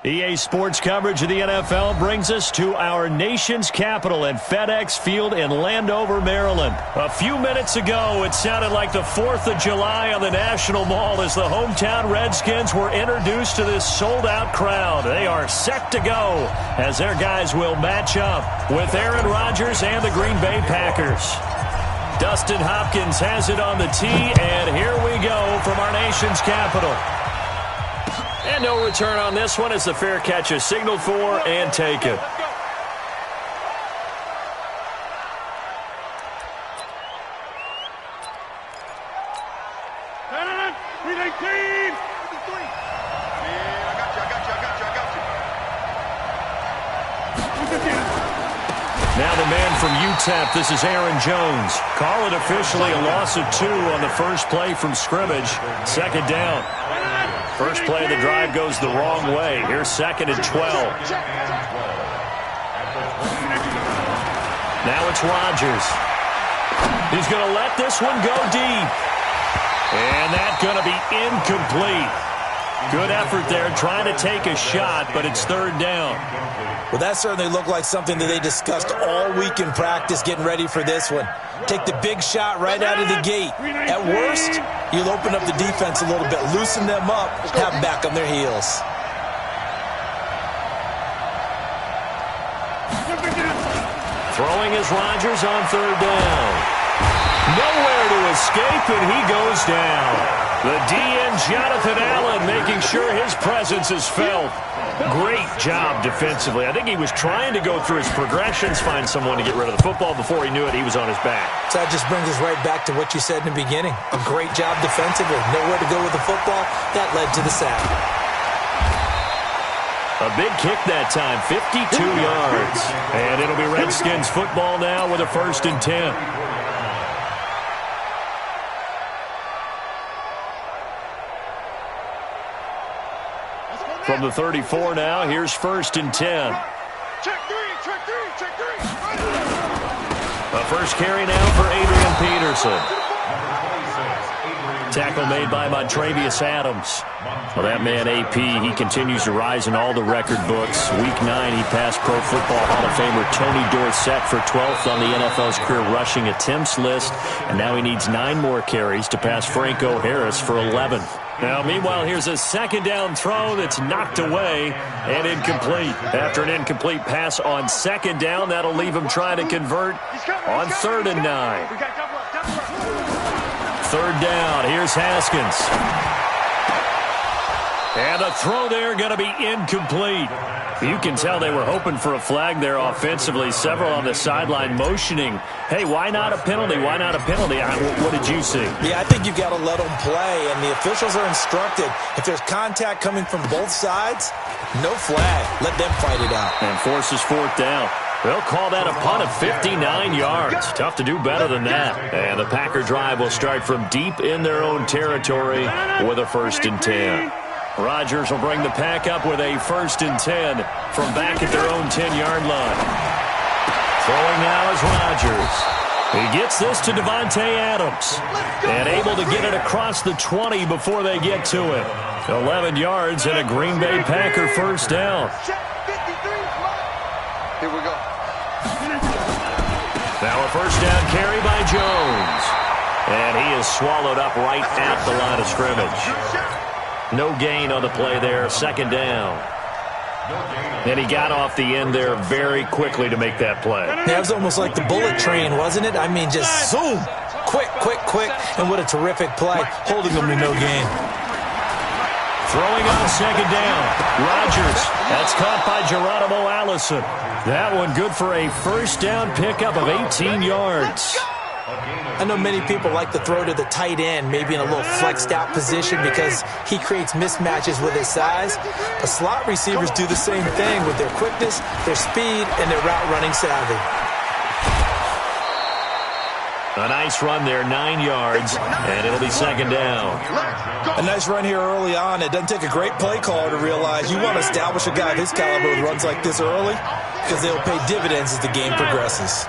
EA Sports coverage of the NFL brings us to our nation's capital at FedEx Field in Landover, Maryland. A few minutes ago, it sounded like the 4th of July on the National Mall as the hometown Redskins were introduced to this sold-out crowd. They are set to go as their guys will match up with Aaron Rodgers and the Green Bay Packers. Dustin Hopkins has it on the tee, and here we go from our nation's capital. And no return on this one as the fair catch is signaled for and taken. Now the man from UTEP, this is Aaron Jones. Call it officially a loss of 2 on the first play from scrimmage. Second down. First play of the drive goes the wrong way. Here's 2nd and 12. Now it's Rodgers. He's going to let this one go deep. And that's going to be incomplete. Good effort there trying to take a shot, but it's 3rd down. Well, that certainly looked like something that they discussed all week in practice getting ready for this one. Take the big shot right out of the gate. At worst, you'll open up the defense a little bit, loosen them up, have them back on their heels. Throwing is Rodgers on 3rd down. Nowhere to escape, and he goes down. The DN, Jonathan Allen, making sure his presence is felt. Great job defensively. I think he was trying to go through his progressions, find someone to get rid of the football. Before he knew it, he was on his back. So that just brings us right back to what you said in the beginning. A great job defensively. Nowhere to go with the football. That led to the sack. A big kick that time, 52 yards. And it'll be Redskins football now with a 1st and 10. From the 34 now, here's 1st and 10. Check three. A first carry now for Adrian Peterson. Tackle made by Montrevious Adams. Well, that man, AP, he continues to rise in all the record books. Week 9, he passed Pro Football Hall of Famer Tony Dorsett for 12th on the NFL's career rushing attempts list. And now he needs 9 more carries to pass Franco Harris for 11th. Now, meanwhile, here's a 2nd down throw that's knocked away and incomplete. After an incomplete pass on 2nd down, that'll leave him trying to convert on 3rd and 9. 3rd down, here's Haskins. And the throw there going to be incomplete. You can tell they were hoping for a flag there offensively. Several on the sideline motioning, hey, why not a penalty? Why not a penalty? What did you see? Yeah, I think you've got to let them play, and the officials are instructed. If there's contact coming from both sides, no flag. Let them fight it out. And forces 4th down. They'll call that a punt of 59 yards. Tough to do better than that. And the Packer drive will start from deep in their own territory with a 1st and 10. Rodgers will bring the pack up with a 1st and 10 from back at their own 10-yard line. Throwing now is Rodgers. He gets this to Devontae Adams. And able to get it across the 20 before they get to him. 11 yards and a Green Bay Packer 1st down. Here we go. Now a 1st down carry by Jones. And he is swallowed up right at the line of scrimmage. No gain on the play there, 2nd down. And he got off the end there very quickly to make that play. That was almost like the bullet train, wasn't it? I mean, just zoom. Quick. And what a terrific play, holding them to no gain. Throwing on 2nd down. Rodgers. That's caught by Geronimo Allison. That one good for a 1st down pickup of 18 yards. I know many people like to throw to the tight end, maybe in a little flexed out position because he creates mismatches with his size. But slot receivers do the same thing with their quickness, their speed, and their route running savvy. A nice run there, 9 yards, and it'll be second down. A nice run here early on. It doesn't take a great play caller to realize you want to establish a guy of his caliber who runs like this early because they'll pay dividends as the game progresses.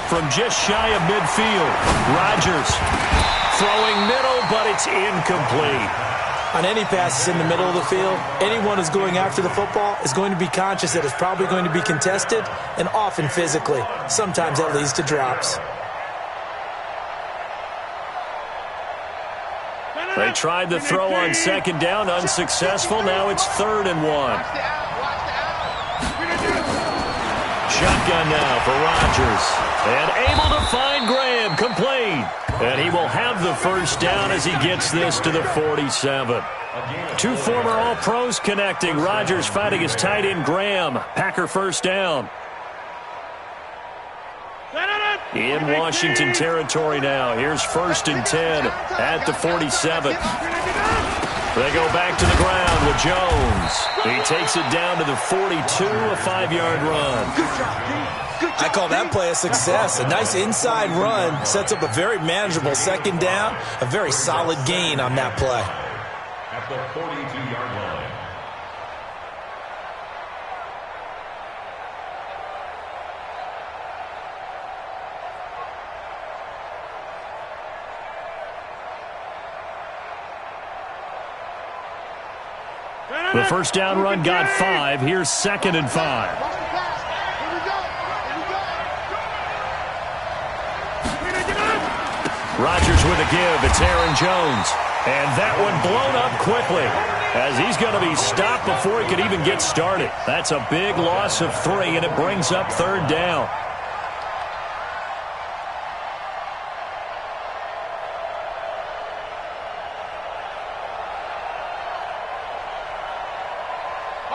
From just shy of midfield, Rodgers throwing middle, but it's incomplete. On any passes in the middle of the field, anyone who's going after the football is going to be conscious that it's probably going to be contested, and often physically. Sometimes that leads to drops. They tried the throw on second down, unsuccessful. Now it's 3rd and 1. Shotgun now for Rodgers. And able to find Graham, complete. And he will have the first down as he gets this to the 47. 2 former All-Pros connecting. Rodgers fighting his tight end Graham. Packer first down. In Washington territory now. Here's 1st and 10 at the 47. They go back to the ground with Jones. He takes it down to the 42, a 5-yard run. I call that play a success. A nice inside run sets up a very manageable second down. A very solid gain on that play. At the 42-yard line. The first down run got 5. Here's 2nd and 5. Rodgers with a give. It's Aaron Jones. And that one blown up quickly as he's going to be stopped before he could even get started. That's a big loss of 3, and it brings up 3rd down.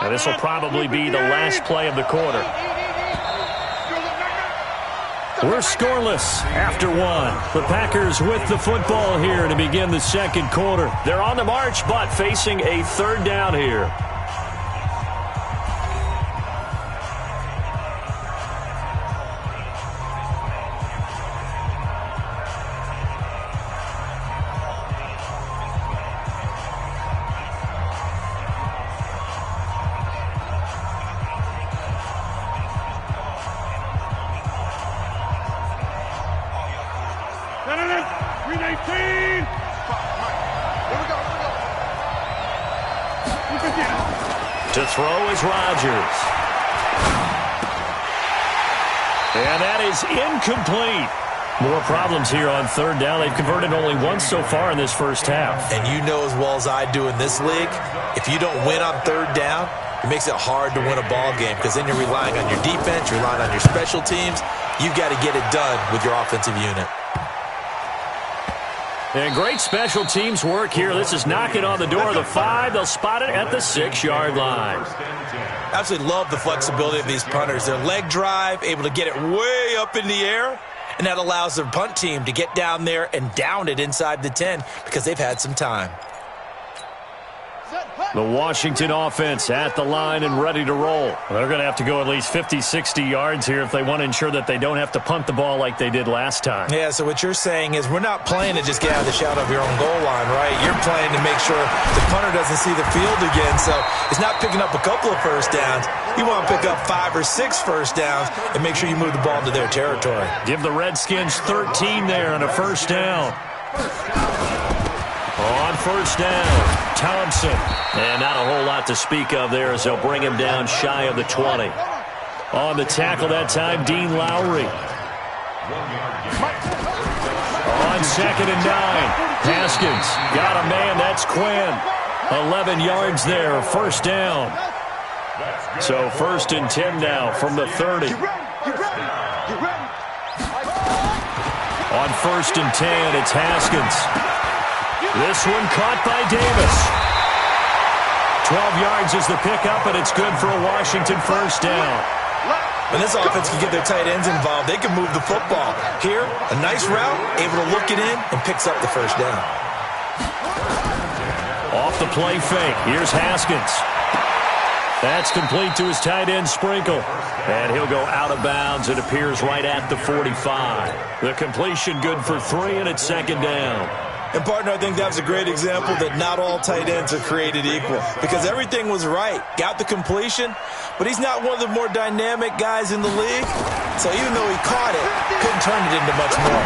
And this will probably be the last play of the quarter. We're scoreless after 1. The Packers with the football here to begin the second quarter. They're on the march, but facing a 3rd down here. To throw is Rodgers. And that is incomplete. More problems here on 3rd down. They've converted only once so far in this first half. And you know as well as I do in this league, if you don't win on 3rd down, it makes it hard to win a ball game because then you're relying on your defense, you're relying on your special teams. You've got to get it done with your offensive unit. And great special teams work here. This is knocking on the door of the 5. They'll spot it at the 6-yard line. Absolutely love the flexibility of these punters. Their leg drive, able to get it way up in the air, and that allows their punt team to get down there and down it inside the 10 because they've had some time. The Washington offense at the line and ready to roll. They're going to have to go at least 50, 60 yards here if they want to ensure that they don't have to punt the ball like they did last time. Yeah, so what you're saying is we're not playing to just get out of the shadow of your own goal line, right? You're playing to make sure the punter doesn't see the field again. So it's not picking up a couple of first downs. You want to pick up 5 or 6 first downs and make sure you move the ball into their territory. Give the Redskins 13 there on a first down. On first down, Thompson. And not a whole lot to speak of there as they'll bring him down shy of the 20. On the tackle that time, Dean Lowry. On 2nd and 9, Haskins got a man. That's Quinn. 11 yards there, first down. So 1st and 10 now from the 30. On 1st and 10, it's Haskins. This one caught by Davis. 12 yards is the pickup, and it's good for a Washington first down. When this offense can get their tight ends involved, they can move the football. Here, a nice route, able to look it in, and picks up the first down. Off the play fake, here's Haskins. That's complete to his tight end, Sprinkle. And he'll go out of bounds. It appears right at the 45. The completion good for 3, and it's second down. And, partner, I think that was a great example that not all tight ends are created equal, because everything was right. Got the completion, but he's not one of the more dynamic guys in the league. So even though he caught it, couldn't turn it into much more.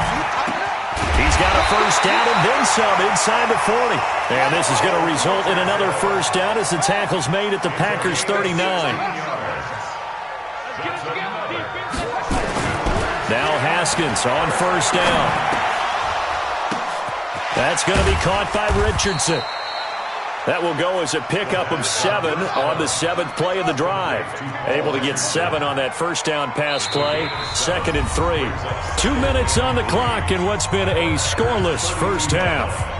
He's got a first down and then some inside the 40. And this is going to result in another first down as the tackle's made at the Packers' 39. Now Haskins on first down. That's going to be caught by Richardson. That will go as a pickup of 7 on the 7th play of the drive. Able to get 7 on that first down pass play. 2nd and 3. 2 minutes on the clock in what's been a scoreless first half.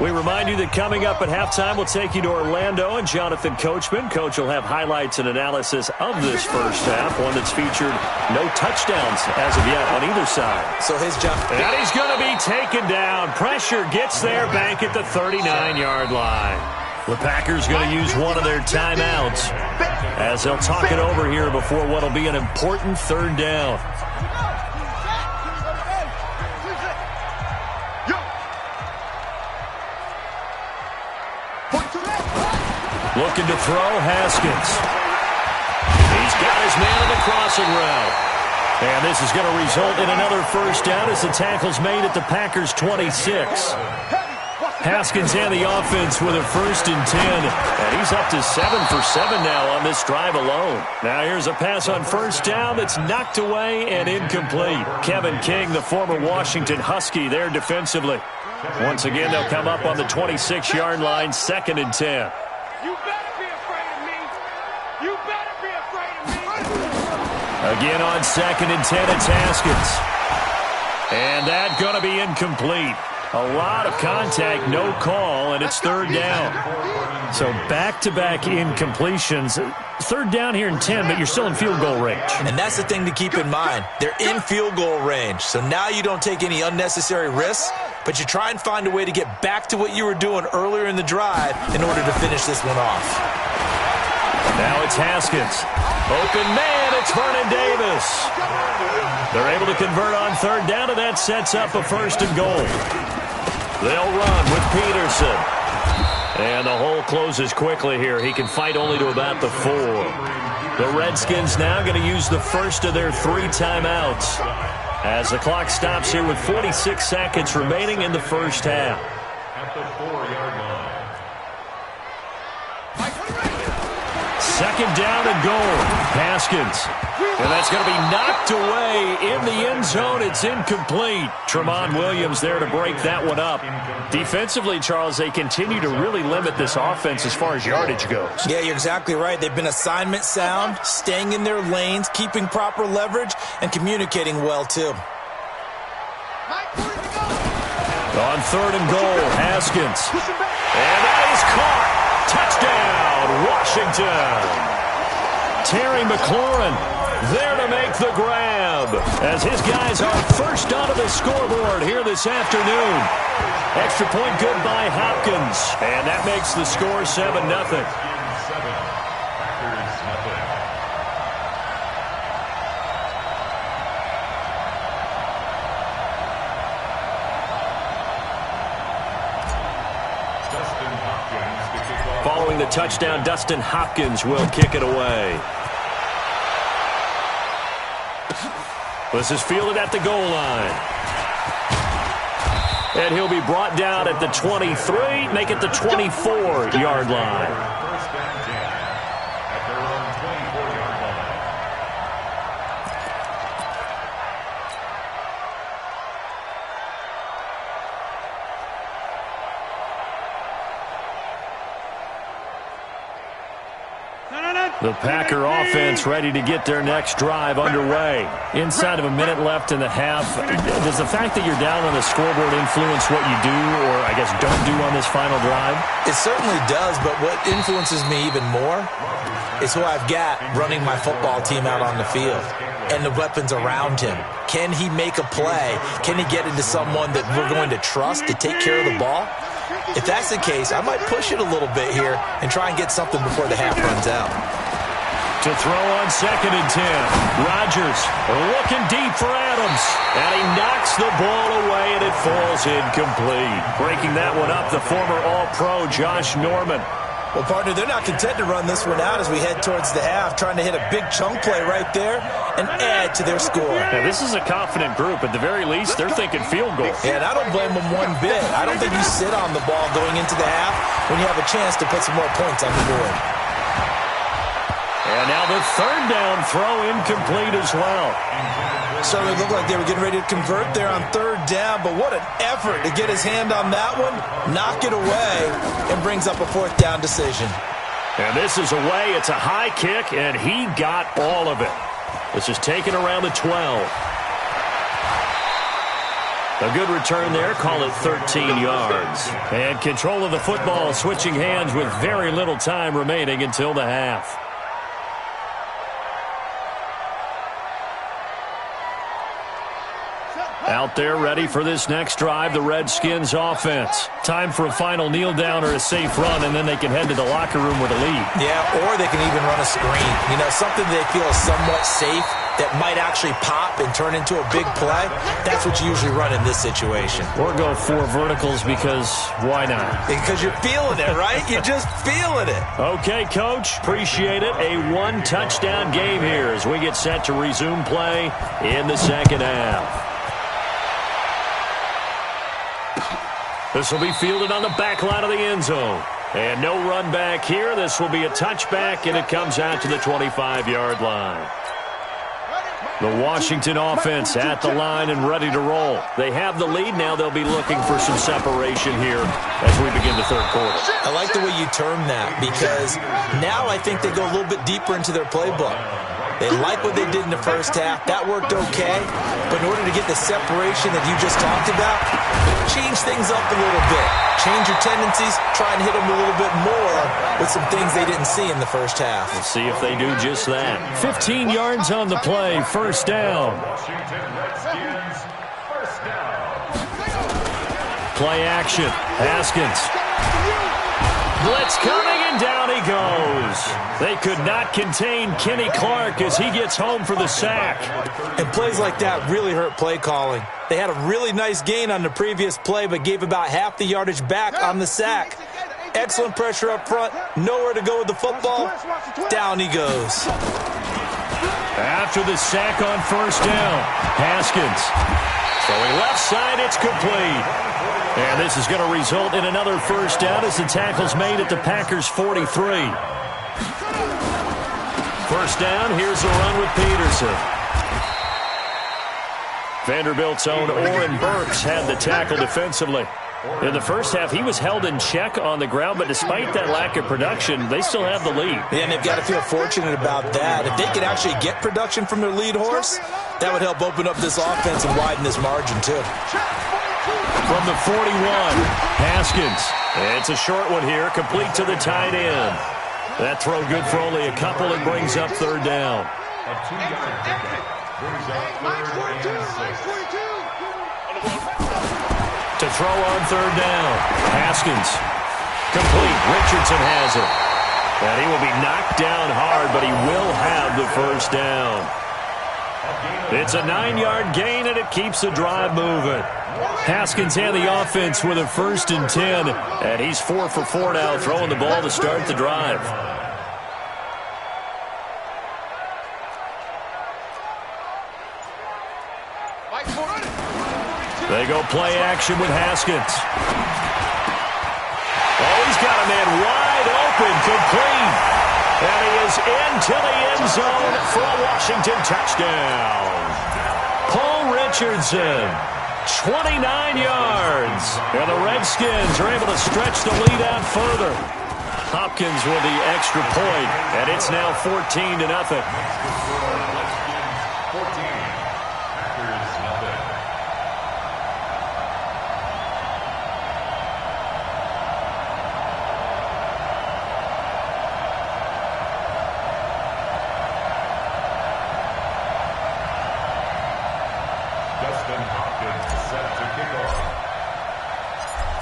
We remind you that coming up at halftime, we'll take you to Orlando and Jonathan Coachman. Coach will have highlights and analysis of this first half, one that's featured no touchdowns as of yet on either side. So his job. And he's going to be taken down. Pressure gets there back at the 39-yard line. The Packers going to use one of their timeouts as they'll talk it over here before what will be an important third down. Looking to throw, Haskins. He's got his man on the crossing route. And this is going to result in another first down as the tackle's made at the Packers' 26. Haskins and the offense with a 1st and 10. And he's up to 7 for 7 now on this drive alone. Now here's a pass on first down that's knocked away and incomplete. Kevin King, the former Washington Husky, there defensively. Once again, they'll come up on the 26-yard line, 2nd and 10. You better be afraid of me. You better be afraid of me. Again on 2nd and 10, it's Haskins. And that's going to be incomplete. A lot of contact, no call, and it's 3rd down. So back-to-back incompletions. 3rd down here in 10, but you're still in field goal range. And that's the thing to keep in mind. They're in field goal range. So now you don't take any unnecessary risks, but you try and find a way to get back to what you were doing earlier in the drive in order to finish this one off. Now it's Haskins. Open man, it's Vernon Davis. They're able to convert on 3rd down, and that sets up a 1st and goal. They'll run with Peterson. And the hole closes quickly here. He can fight only to about the 4. The Redskins now going to use the first of their 3 timeouts as the clock stops here with 46 seconds remaining in the first half. At the 4-yard line. 2nd down and goal. Haskins. And that's going to be knocked away in the end zone. It's incomplete. Tramon Williams there to break that one up. Defensively, Charles, they continue to really limit this offense as far as yardage goes. Yeah, you're exactly right. They've been assignment sound, staying in their lanes, keeping proper leverage, and communicating well, too. On 3rd and goal, Haskins. And that is caught. Touchdown, Washington. Terry McLaurin there to make the grab as his guys are first onto the scoreboard here this afternoon. Extra point good by Hopkins. And that makes the score 7-0. Following the touchdown, Dustin Hopkins will kick it away. This is fielded at the goal line. And he'll be brought down at the 23, make it the 24-yard line. First down 10 at their own 24-yard line. The Packer offense ready to get their next drive underway. Inside of a minute left in the half. Does the fact that you're down on the scoreboard influence what you do or, I guess, don't do on this final drive? It certainly does, but what influences me even more is who I've got running my football team out on the field and the weapons around him. Can he make a play? Can he get into someone that we're going to trust to take care of the ball? If that's the case, I might push it a little bit here and try and get something before the half runs out. To throw on 2nd and 10. Rodgers looking deep for Adams. And he knocks the ball away, and it falls incomplete. Breaking that one up, the former All-Pro Josh Norman. Well, partner, they're not content to run this one out as we head towards the half, trying to hit a big chunk play right there and add to their score. Now, this is a confident group. At the very least, they're thinking field goal. Yeah, and I don't blame them one bit. I don't think you sit on the ball going into the half when you have a chance to put some more points on the board. And now the 3rd down throw incomplete as well. Certainly looked like they were getting ready to convert there on 3rd down, but what an effort to get his hand on that one, knock it away, and brings up a 4th down decision. And this is away. It's a high kick, and he got all of it. This is taken around the 12. A good return there. Call it 13 yards. And control of the football, switching hands with very little time remaining until the half. Out there ready for this next drive, the Redskins offense. Time for a final kneel down or a safe run, and then they can head to the locker room with a lead. Yeah, or they can even run a screen. You know, something they feel is somewhat safe that might actually pop and turn into a big play. That's what you usually run in this situation. Or go 4 verticals because why not? Because you're feeling it, right? You're just feeling it. Okay, Coach. Appreciate it. A 1-touchdown game here as we get set to resume play in the 2nd half. This will be fielded on the back line of the end zone. And no run back here. This will be a touchback, and it comes out to the 25-yard line. The Washington offense at the line and ready to roll. They have the lead. Now they'll be looking for some separation here as we begin the 3rd quarter. I like the way you term that because now I think they go a little bit deeper into their playbook. They like what they did in the 1st half. That worked okay. But in order to get the separation that you just talked about, change things up a little bit. Change your tendencies. Try and hit them a little bit more with some things they didn't see in the 1st half. We'll see if they do just that. 15 yards on the play. 1st down. Play action. Haskins. Blitz coming, and down he goes. They could not contain Kenny Clark as he gets home for the sack. And plays like that really hurt play calling. They had a really nice gain on the previous play, but gave about half the yardage back on the sack. Excellent pressure up front. Nowhere to go with the football. Down he goes. After the sack on 1st down, Haskins. Throwing left side, it's complete. And this is going to result in another 1st down as the tackle's made at the Packers' 43. 1st down, here's the run with Peterson. Vanderbilt's own Oren Burks had the tackle defensively. In the 1st half, he was held in check on the ground, but despite that lack of production, they still have the lead. Yeah, and they've got to feel fortunate about that. If they could actually get production from their lead horse, that would help open up this offense and widen this margin, too. From the 41, Haskins. It's a short one here, complete to the tight end. That throw good for only a couple. It brings up 3rd down. A 2-yard pickup brings up 3rd and 6. To throw on 3rd down, Haskins. Complete. Richardson has it. And he will be knocked down hard, but he will have the 1st down. It's a 9-yard gain, and it keeps the drive moving. Haskins and the offense with a 1st and 10, and he's 4 for 4 now, throwing the ball to start the drive. They go play action with Haskins. Oh, he's got a man wide open, complete. And he is into the end zone for a Washington touchdown. Paul Richardson, 29 yards. And the Redskins are able to stretch the lead out further. Hopkins with the extra point, and it's now 14-0.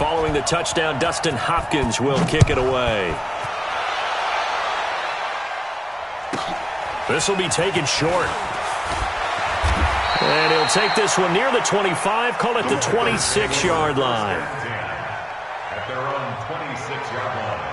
Following the touchdown, Dustin Hopkins will kick it away. This will be taken short. And he'll take this one near the 25, call it the 26-yard line. At their own 26-yard line.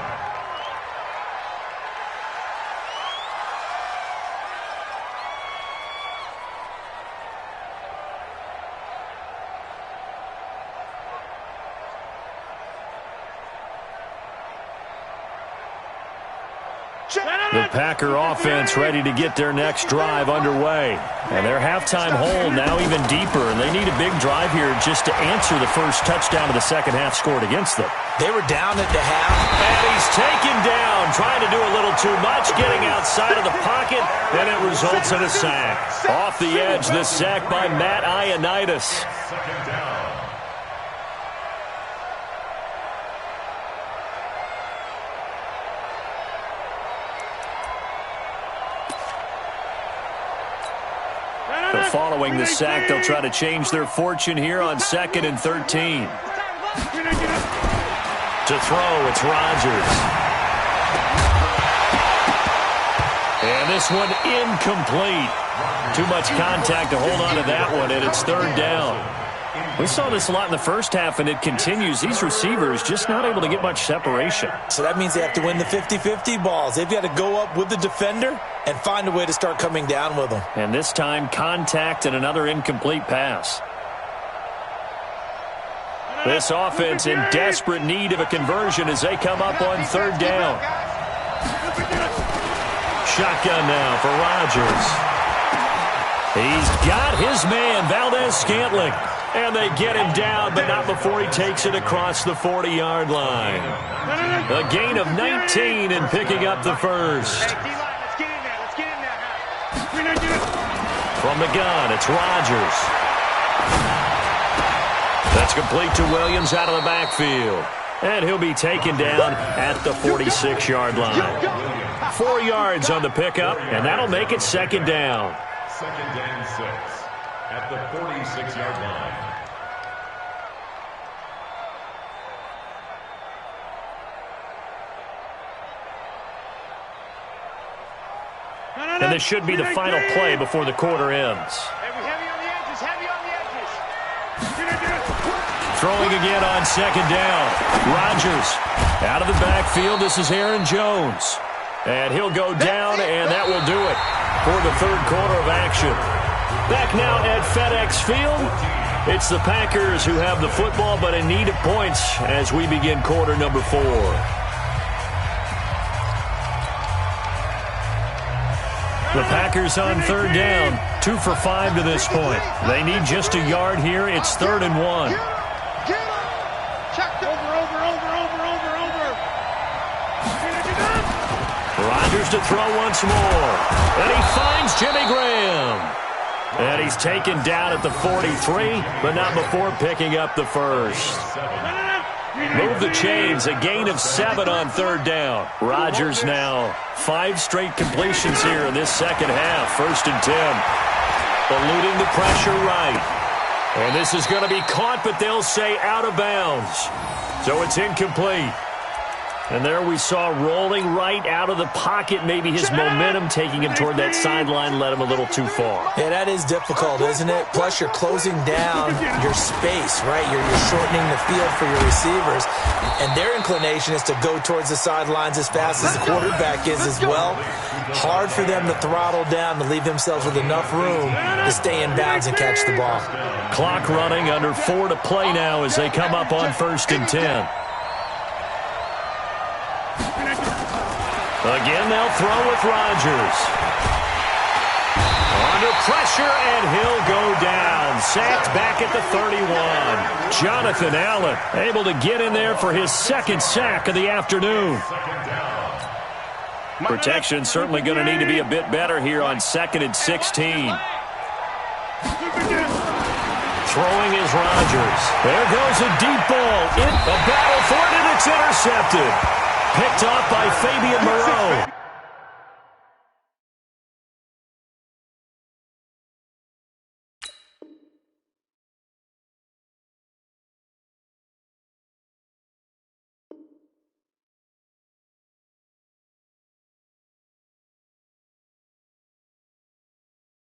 The Packer offense ready to get their next drive underway. And their halftime hole now even deeper, and they need a big drive here just to answer the first touchdown of the second half scored against them. They were down at the half. And he's taken down, trying to do a little too much, getting outside of the pocket, and it results in a sack. Off the edge, the sack by Matt Ioannidis. Second down. Following the sack, they'll try to change their fortune here on 2nd and 13. To throw, it's Rodgers. And this one incomplete. Too much contact to hold on to that one, and it's 3rd down. We saw this a lot in the first half, and it continues. These receivers just not able to get much separation. So that means they have to win the 50-50 balls. They've got to go up with the defender and find a way to start coming down with them. And this time, contact and another incomplete pass. This offense in desperate need of a conversion as they come up on 3rd down. Shotgun now for Rodgers. He's got his man, Valdez-Scantling. And they get him down, but not before he takes it across the 40-yard line. A gain of 19 and picking up the first. From the gun, it's Rodgers. That's complete to Williams out of the backfield. And he'll be taken down at the 46-yard line. 4 yards on the pickup, and that'll make it 2nd down. 2nd and 6 at the 46-yard line. And this should be the final play before the quarter ends. Heavy on the edges, heavy on the edges. Throwing again on 2nd down. Rodgers out of the backfield. This is Aaron Jones. And he'll go down, and that will do it for the 3rd quarter of action. Back now at FedEx Field. It's the Packers who have the football, but in need of points as we begin quarter number 4. The Packers on 3rd down, 2 for 5 to this point. They need just a yard here. It's 3rd and 1. Rodgers to throw once more. And he finds Jimmy Graham. And he's taken down at the 43, but not before picking up the first. Move the chains, a gain of 7 on 3rd down. Rodgers now 5 straight completions here in this second half. 1st and 10. Eluding the pressure right. And this is going to be caught, but they'll say out of bounds. So it's incomplete. And there we saw rolling right out of the pocket. Maybe his momentum taking him toward that sideline led him a little too far. Yeah, that is difficult, isn't it? Plus, you're closing down your space, right? You're shortening the field for your receivers. And their inclination is to go towards the sidelines as fast as the quarterback is as well. Hard for them to throttle down, to leave themselves with enough room to stay in bounds and catch the ball. Clock running, under 4 to play now as they come up on 1st and 10. Again, they'll throw with Rodgers. Under pressure, and he'll go down. Sacked back at the 31. Jonathan Allen able to get in there for his 2nd sack of the afternoon. Protection certainly going to need to be a bit better here on 2nd and 16. Throwing is Rodgers. There goes a deep ball. A battle for it, and it's intercepted. Picked off by Fabian Moreau.